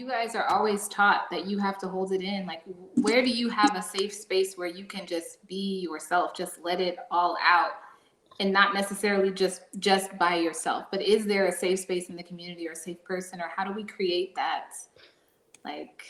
you guys are always taught that you have to hold it in. Like, where do you have a safe space where you can just be yourself, just let it all out, and not necessarily just by yourself? But is there a safe space in the community or a safe person, or how do we create that? Like,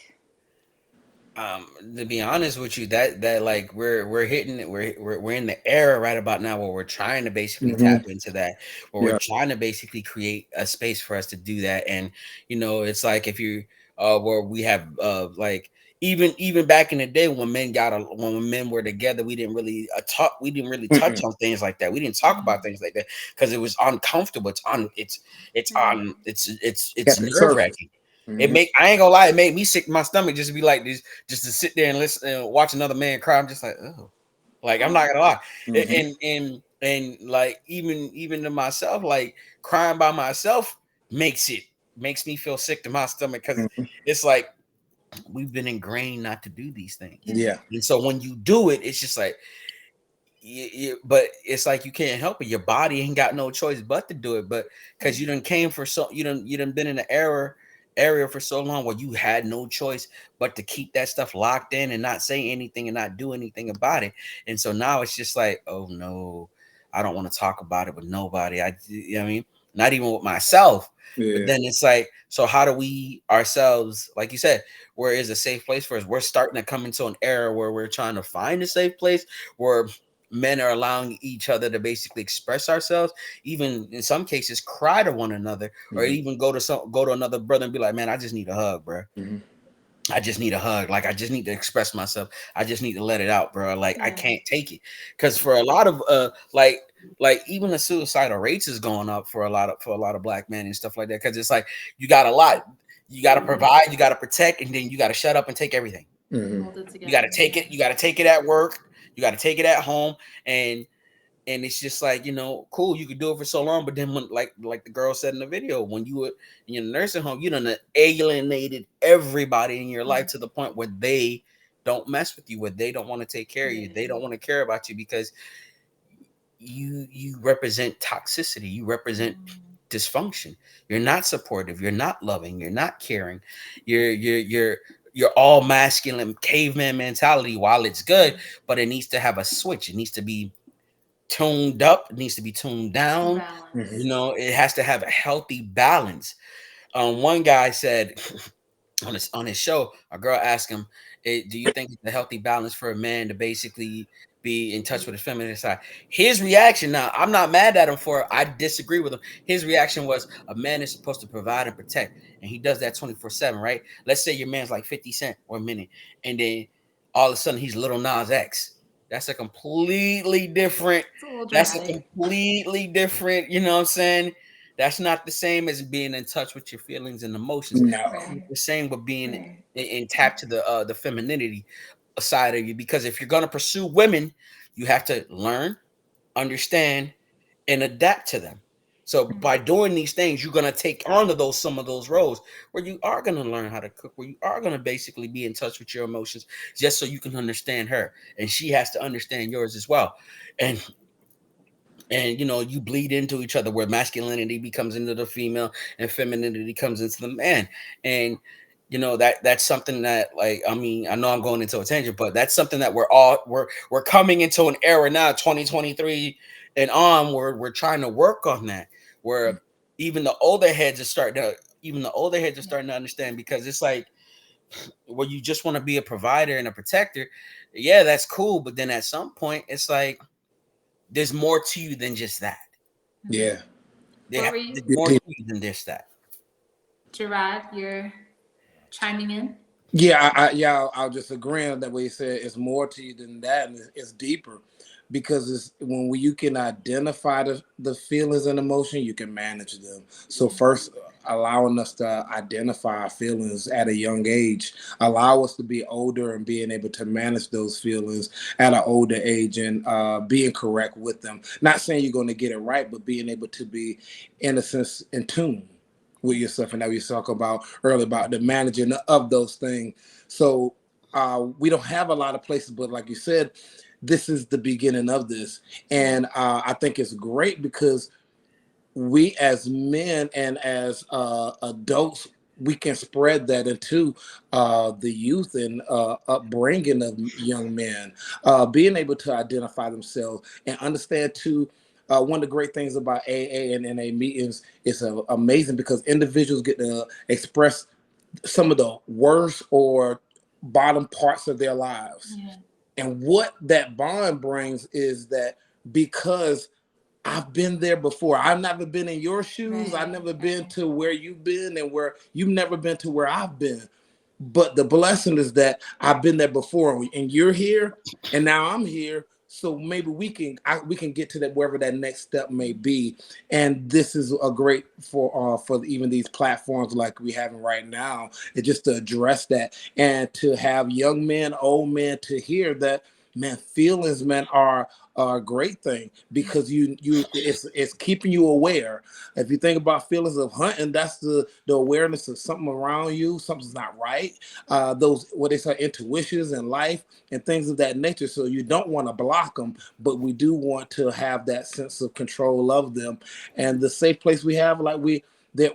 To be honest with you, that like we're hitting it, we're in the era right about now where we're trying to basically Hmm. tap into that, where we're Yeah. trying to basically create a space for us to do that. And it's like if you where we have like even back in the day when when men were together, we didn't really touch Mm-mm. on things like that. We didn't talk about things like that because it was uncomfortable. It's Kept it nerve surface. wracking. It Hmm. make I ain't gonna lie, it made me sick to my stomach just to be like this, just to sit there and listen and watch another man cry. I'm just like, oh, like I'm not gonna lie, Hmm. and like even to myself, like crying by myself makes me feel sick to my stomach because Hmm. it's like we've been ingrained not to do these things, yeah. Yeah. and so when you do it, it's just like. But it's like you can't help it. Your body ain't got no choice but to do it. But because you done been in the area for so long where you had no choice but to keep that stuff locked in and not say anything and not do anything about it. And so now it's just like, oh no, I don't want to talk about it with nobody. You know what I mean? Not even with myself. But Yeah. then it's like, so how do we ourselves, like you said, where is a safe place for us? We're starting to come into an era where we're trying to find a safe place where men are allowing each other to basically express ourselves, even in some cases cry to one another, or Hmm. even go to another brother and be like, man, I just need a hug, bro. Hmm. I just need a hug. Like I just need to express myself. I just need to let it out, bro. Like I Yeah. can't take it. Cause for a lot of like even the suicidal rates is going up for a lot of black men and stuff like that. Cause it's like you got a lot. You gotta provide, you gotta protect, and then you gotta shut up and take everything. Hmm. Hold it You got to together. take Yeah. it. You got to take it at work. You got to take it at home, and it's just like cool. You could do it for so long, but then when like the girl said in the video, when you were in your nursing home, you done alienated everybody in your life to the point where they don't mess with you, where they don't want to take care of you, Yeah. they don't want to care about you because you represent toxicity, you represent dysfunction. You're not supportive. You're not loving. You're not caring. You're all masculine caveman mentality. While it's good, but it needs to have a switch. It needs to be tuned up. It needs to be tuned down. Hmm. Balance. It has to have a healthy balance. One guy said on his show, a girl asked him, "Do you think it's a healthy balance for a man to basically be in touch with his feminine side?" His reaction, now I'm not mad at him for it. I disagree with him. His reaction was, "A man is supposed to provide and protect, and he does that 24/7, right? Let's say your man's like 50 Cent or a minute, and then all of a sudden he's Little Nas X. That's a completely different. It's a little That's a dramatic. completely different. You know what I'm saying? That's not the same as being in touch with your feelings and emotions. No. It's not Right. the same with being Right. in tap to the femininity side of you. Because if you're gonna pursue women, you have to learn, understand, and adapt to them. So by doing these things, you're gonna take on to those some of those roles where you are gonna learn how to cook, where you are gonna basically be in touch with your emotions, just so you can understand her, and she has to understand yours as well. And you bleed into each other where masculinity becomes into the female and femininity comes into the man. And that's something that, like, I mean, I know I'm going into a tangent, but that's something that we're coming into an era now, 2023 and on, where we're trying to work on that, where even the older heads are starting to Yeah. understand, because it's like where you just want to be a provider and a protector. Yeah, that's cool, but then at some point it's like there's more to you than just that. Yeah. What were There's you, more to you than this, that. Gerard? You're chiming in. Yeah, I'll just agree on that way you said it's more to you than that, and it's deeper because it's when you can identify the feelings and emotion, you can manage them. So first, allowing us to identify our feelings at a young age, allow us to be older and being able to manage those feelings at an older age and being correct with them. Not saying you're going to get it right, but being able to be, in a sense, in tune with yourself, and that we talk about earlier about the managing of those things. So we don't have a lot of places, but like you said, this is the beginning of this, and I think it's great because we as men and as adults we can spread that into the youth and upbringing of young men, being able to identify themselves and understand too. One of the great things about AA and NA meetings is amazing because individuals get to express some of the worst or bottom parts of their lives. Yeah. And what that bond brings is that because I've been there before. I've never been in your shoes. I've Right. never been Right. to where you've been and where you've never been to where I've been. But the blessing is that I've been there before, and you're here, and now I'm here. So maybe we can get to that wherever that next step may be. And this is a great for even these platforms like we having right now, and just to address that and to have young men, old men to hear that, man, feelings, man, are a great thing because it's keeping you aware. If you think about feelings of hunting, that's the awareness of something around you, something's not right. Those what they say intuitions in life and things of that nature. So you don't want to block them, but we do want to have that sense of control of them. And the safe place we have, like we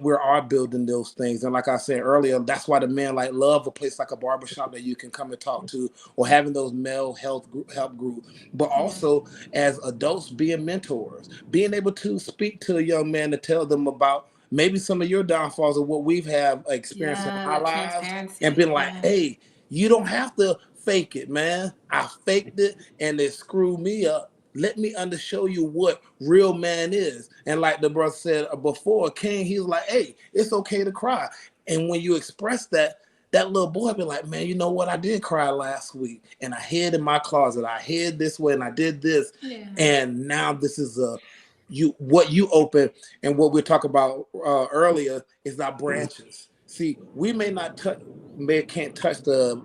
are building those things. And like I said earlier, that's why the men like love a place like a barbershop that you can come and talk to, or having those male help group. But Yeah. also as adults being mentors, being able to speak to a young man to tell them about maybe some of your downfalls of what we've have experienced in Yeah, our that lives, and transparency. been like, Yeah. hey, you don't have to fake it, man. I faked it and it screwed me up. Let me show you what real man is. And like the brother said before, King, he was like, hey, it's okay to cry. And when you express that, that little boy be like, man, you know what? I did cry last week and I hid in my closet. I hid this way and I did this. Yeah. And now this is what you open. And what we talked about earlier is our branches. See, we may not touch, can't touch the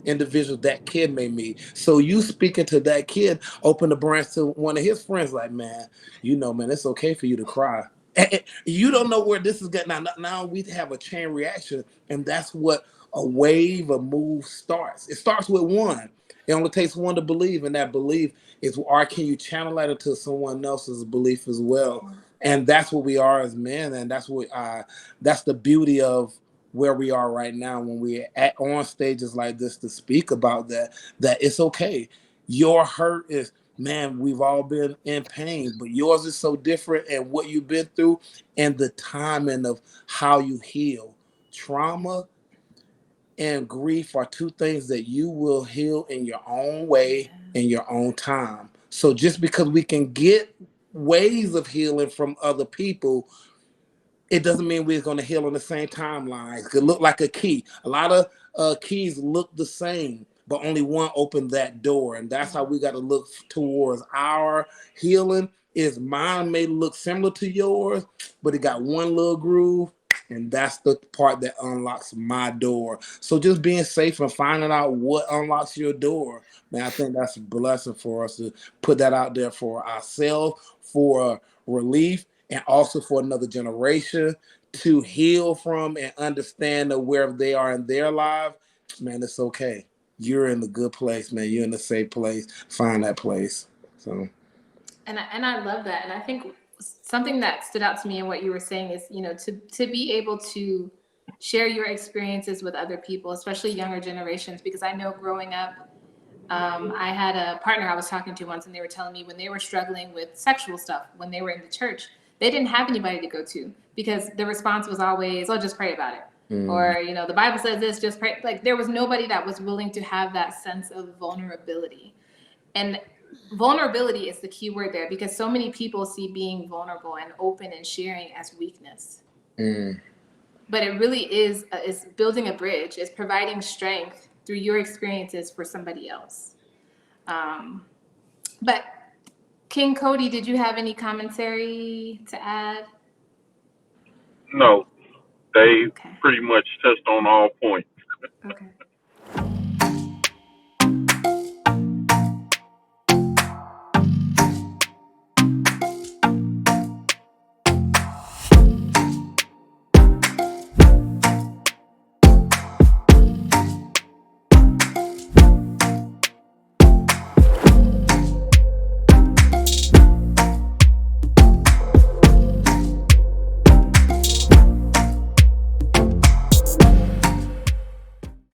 individual that kid may meet. So you speaking to that kid, open the branch to one of his friends, like, man, you know, man, it's okay for you to cry. And you don't know where this is getting. Now we have a chain reaction, and that's what a wave, a move starts. It starts with one. It only takes one to believe, and that belief is, or can you channel that into someone else's belief as well? And that's what we are as men, and that's the beauty of where we are right now when we're on stages like this to speak about that it's okay. Your hurt is, man, we've all been in pain, but yours is so different, and what you've been through and the timing of how you heal. Trauma and grief are two things that you will heal in your own way, in your own time. So just because we can get ways of healing from other people, it doesn't mean we're going to heal on the same timeline. It could look like a key. A lot of keys look the same, but only one opened that door. And that's how we got to look towards our healing. Is mine may look similar to yours, but it got one little groove. And that's the part that unlocks my door. So just being safe and finding out what unlocks your door, man, I think that's a blessing for us to put that out there for ourselves, for relief, and also for another generation to heal from and understand where they are in their life. Man, it's okay. You're in the good place, man. You're in the safe place. Find that place. So, And I love that. And I think something that stood out to me in what you were saying is, to be able to share your experiences with other people, especially younger generations, because I know growing up, I had a partner I was talking to once, and they were telling me when they were struggling with sexual stuff, when they were in the church, they didn't have anybody to go to because the response was always, "Oh, just pray about it." Or, the Bible says this, just pray. Like, there was nobody that was willing to have that sense of vulnerability. And vulnerability is the key word there, because so many people see being vulnerable and open and sharing as weakness. But it really is building a bridge, is providing strength through your experiences for somebody else. But King Khodi, did you have any commentary to add? No, they Okay. pretty much touched on all points. Okay.